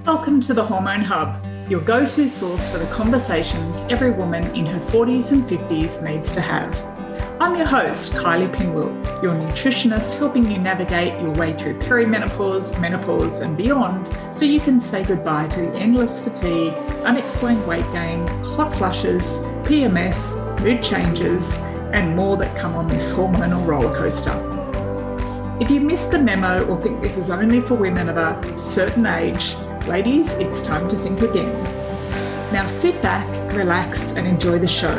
Welcome to the Hormone Hub, your go-to source for the conversations every woman in her 40s and 50s needs to have. I'm your host, Kylie Pinwill, your nutritionist helping you navigate your way through perimenopause, menopause and beyond so you can say goodbye to the endless fatigue, unexplained weight gain, hot flushes, PMS, mood changes and more that come on this hormonal roller coaster. If you missed the memo or think this is only for women of a certain age, ladies, it's time to think again. Now sit back, relax and enjoy the show.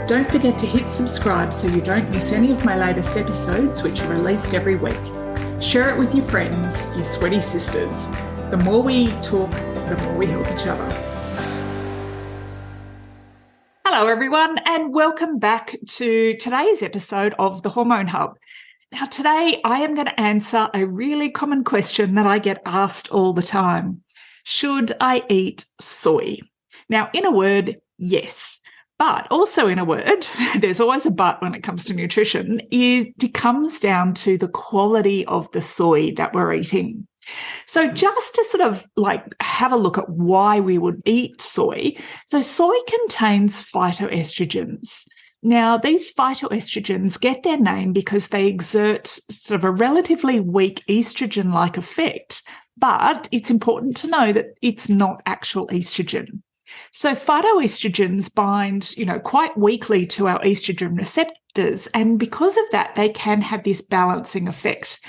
Don't forget to hit subscribe so you don't miss any of my latest episodes, which are released every week. Share it with your friends, your sweaty sisters. The more we talk, the more we help each other. Hello everyone and welcome back to today's episode of the Hormone Hub. Now today I am going to answer a really common question that I get asked all the time. Should I eat soy? Now, in a word, yes. But also in a word, there's always a but when it comes to nutrition, it comes down to the quality of the soy that we're eating. So just to sort of have a look at why we would eat soy. So soy contains phytoestrogens. Now, these phytoestrogens get their name because they exert sort of a relatively weak estrogen-like effect, but it's important to know that it's not actual estrogen. So phytoestrogens bind, quite weakly to our estrogen receptors, and because of that, they can have this balancing effect.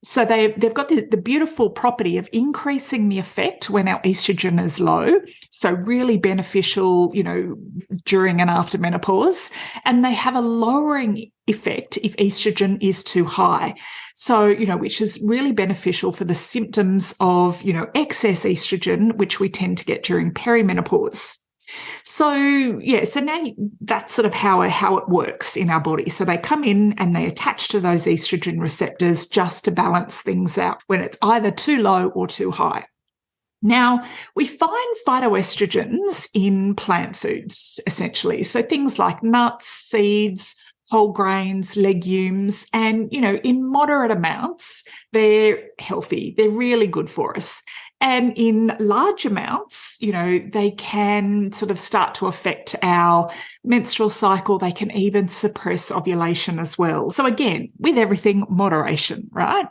So they've got the beautiful property of increasing the effect when our estrogen is low. So really beneficial, during and after menopause. And they have a lowering effect if estrogen is too high. So, which is really beneficial for the symptoms of, excess estrogen, which we tend to get during perimenopause. So now that's sort of how it works in our body. So they come in and they attach to those estrogen receptors just to balance things out when it's either too low or too high. Now, we find phytoestrogens in plant foods, essentially. So things like nuts, seeds, whole grains, legumes, and, in moderate amounts, they're healthy. They're really good for us. And in large amounts, they can sort of start to affect our menstrual cycle. They can even suppress ovulation as well. So again, with everything, moderation, right?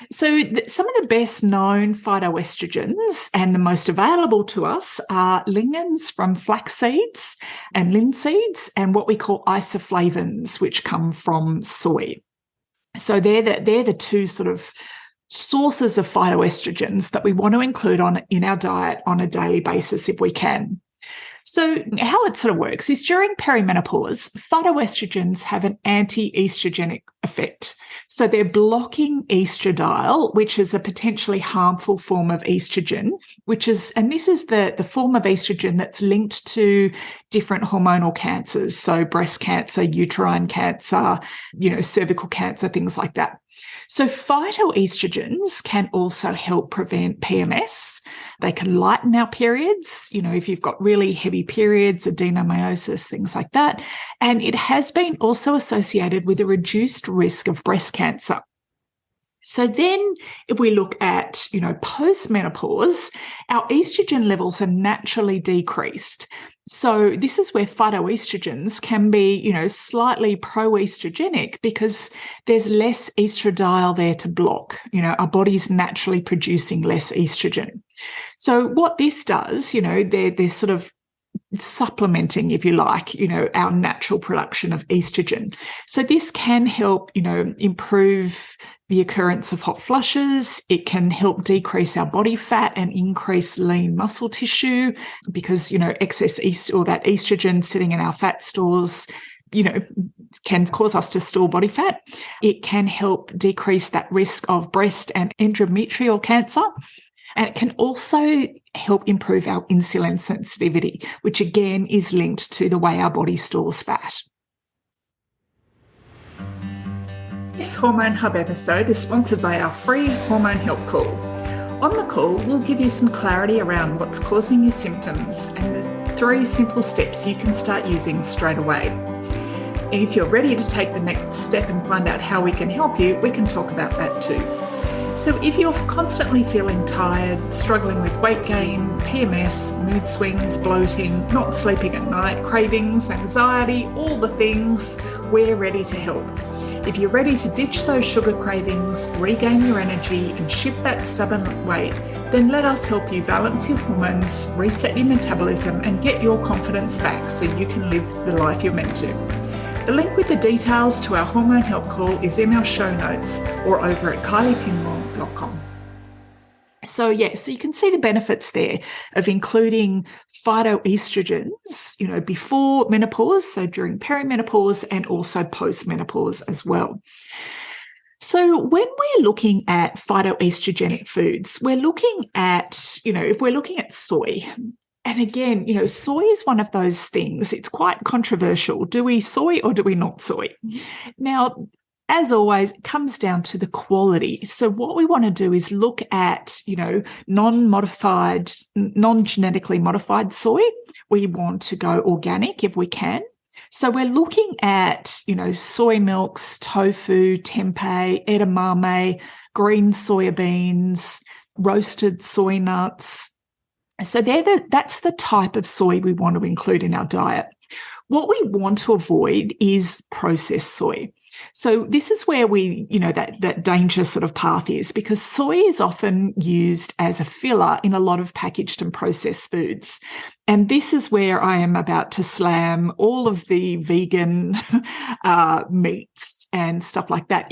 So some of the best known phytoestrogens and the most available to us are lignans from flaxseeds and linseeds and what we call isoflavones, which come from soy. So they're the two sort of sources of phytoestrogens that we want to include in our diet on a daily basis if we can. So how it sort of works is during perimenopause, phytoestrogens have an anti-estrogenic effect. So they're blocking estradiol, which is a potentially harmful form of estrogen, and this is the form of estrogen that's linked to different hormonal cancers. So breast cancer, uterine cancer, cervical cancer, things like that. So phytoestrogens can also help prevent PMS. They can lighten our periods, if you've got really heavy periods, adenomyosis, things like that. And it has been also associated with a reduced risk of breast cancer. So then if we look at, post-menopause, our estrogen levels are naturally decreased. So this is where phytoestrogens can be, slightly pro-estrogenic because there's less estradiol there to block. Our body's naturally producing less estrogen. So what this does, they're sort of supplementing, if you like, our natural production of estrogen. So this can help, improve the occurrence of hot flushes. It can help decrease our body fat and increase lean muscle tissue because, excess that estrogen sitting in our fat stores, can cause us to store body fat. It can help decrease that risk of breast and endometrial cancer. And it can also help improve our insulin sensitivity, which again is linked to the way our body stores fat. This Hormone Hub episode is sponsored by our free Hormone Help Call. On the call, we'll give you some clarity around what's causing your symptoms and the 3 simple steps you can start using straight away. And if you're ready to take the next step and find out how we can help you, we can talk about that too. So if you're constantly feeling tired, struggling with weight gain, PMS, mood swings, bloating, not sleeping at night, cravings, anxiety, all the things, we're ready to help. If you're ready to ditch those sugar cravings, regain your energy and shift that stubborn weight, then let us help you balance your hormones, reset your metabolism and get your confidence back so you can live the life you're meant to. The link with the details to our hormone help call is in our show notes or over at kyliepinmore.com. So you can see the benefits there of including phytoestrogens, before menopause, so during perimenopause and also post-menopause as well. So when we're looking at phytoestrogenic foods, we're looking at, if we're looking at soy, and again, soy is one of those things, it's quite controversial. Do we soy or do we not soy? Now, as always, it comes down to the quality. So what we want to do is look at, non-modified, non-genetically modified soy. We want to go organic if we can. So we're looking at, soy milks, tofu, tempeh, edamame, green soybeans, roasted soy nuts. So that's the type of soy we want to include in our diet. What we want to avoid is processed soy. So this is where that dangerous sort of path is, because soy is often used as a filler in a lot of packaged and processed foods. And this is where I am about to slam all of the vegan meats and stuff like that.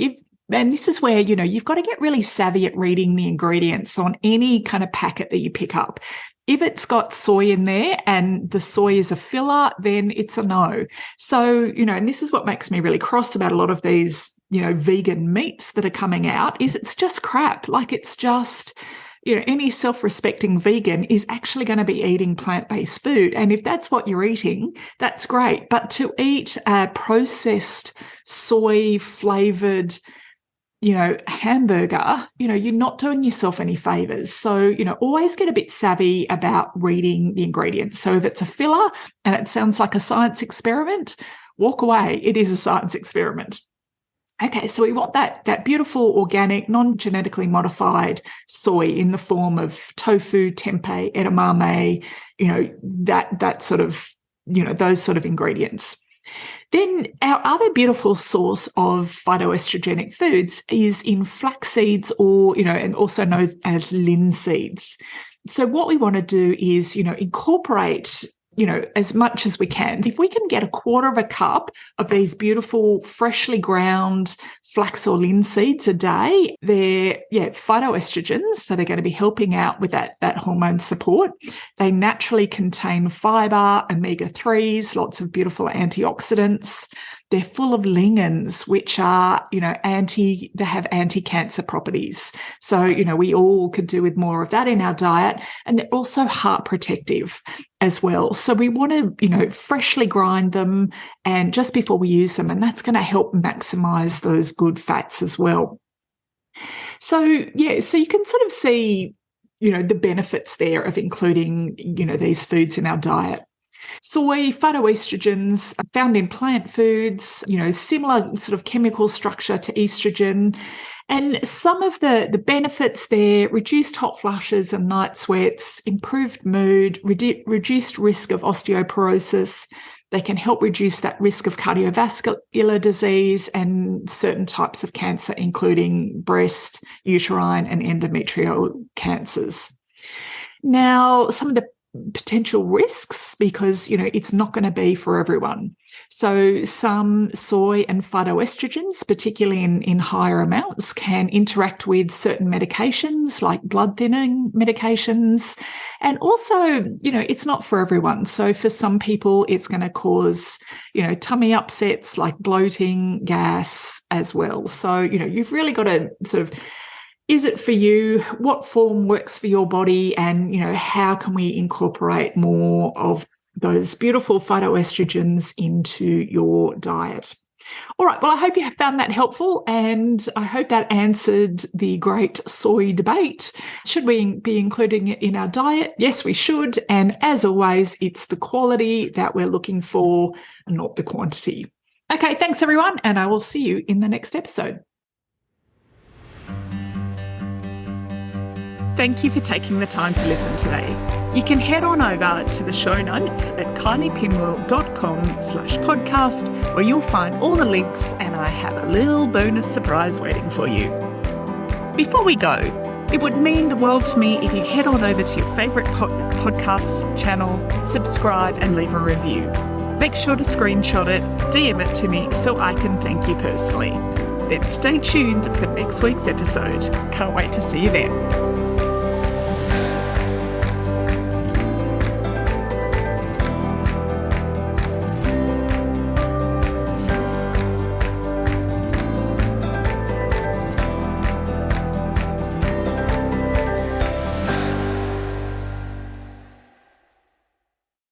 And this is where, you've got to get really savvy at reading the ingredients on any kind of packet that you pick up. If it's got soy in there and the soy is a filler, then it's a no. So, and this is what makes me really cross about a lot of these, vegan meats that are coming out, is it's just crap. Like it's just, any self-respecting vegan is actually going to be eating plant-based food. And if that's what you're eating, that's great. But to eat a processed soy-flavored hamburger, you're not doing yourself any favors. So, always get a bit savvy about reading the ingredients. So if it's a filler and it sounds like a science experiment, walk away. It is a science experiment. Okay, so we want that beautiful, organic, non-genetically modified soy in the form of tofu, tempeh, edamame, that sort of, those sort of ingredients. Then our other beautiful source of phytoestrogenic foods is in flaxseeds and also known as linseeds. So what we want to do is, incorporate, as much as we can. If we can get 1/4 cup of these beautiful, freshly ground flax or linseeds a day, they're, phytoestrogens. So they're going to be helping out with that hormone support. They naturally contain fiber, omega-3s, lots of beautiful antioxidants. They're full of lignans, which are, they have anti-cancer properties. So, we all could do with more of that in our diet. And they're also heart protective as well. So we want to, freshly grind them and just before we use them, and that's going to help maximize those good fats as well. So, so you can sort of see, the benefits there of including, these foods in our diet. Soy, phytoestrogens are found in plant foods, similar sort of chemical structure to estrogen. And some of the benefits there: reduced hot flushes and night sweats, improved mood, reduced risk of osteoporosis. They can help reduce that risk of cardiovascular disease and certain types of cancer, including breast, uterine, and endometrial cancers. Now, some of the potential risks, because it's not going to be for everyone. So some soy and phytoestrogens, particularly in higher amounts, can interact with certain medications like blood thinning medications. And also, it's not for everyone. So for some people, it's going to cause, tummy upsets like bloating, gas as well. So, you've really got to sort of, is it for you? What form works for your body? And, how can we incorporate more of those beautiful phytoestrogens into your diet? All right. Well, I hope you have found that helpful, and I hope that answered the great soy debate. Should we be including it in our diet? Yes, we should. And as always, it's the quality that we're looking for, not the quantity. Okay. Thanks, everyone. And I will see you in the next episode. Thank you for taking the time to listen today. You can head on over to the show notes at kyliepinwell.com/podcast, where you'll find all the links, and I have a little bonus surprise waiting for you. Before we go, it would mean the world to me if you head on over to your favourite podcasts channel, subscribe and leave a review. Make sure to screenshot it, DM it to me so I can thank you personally. Then stay tuned for next week's episode. Can't wait to see you then.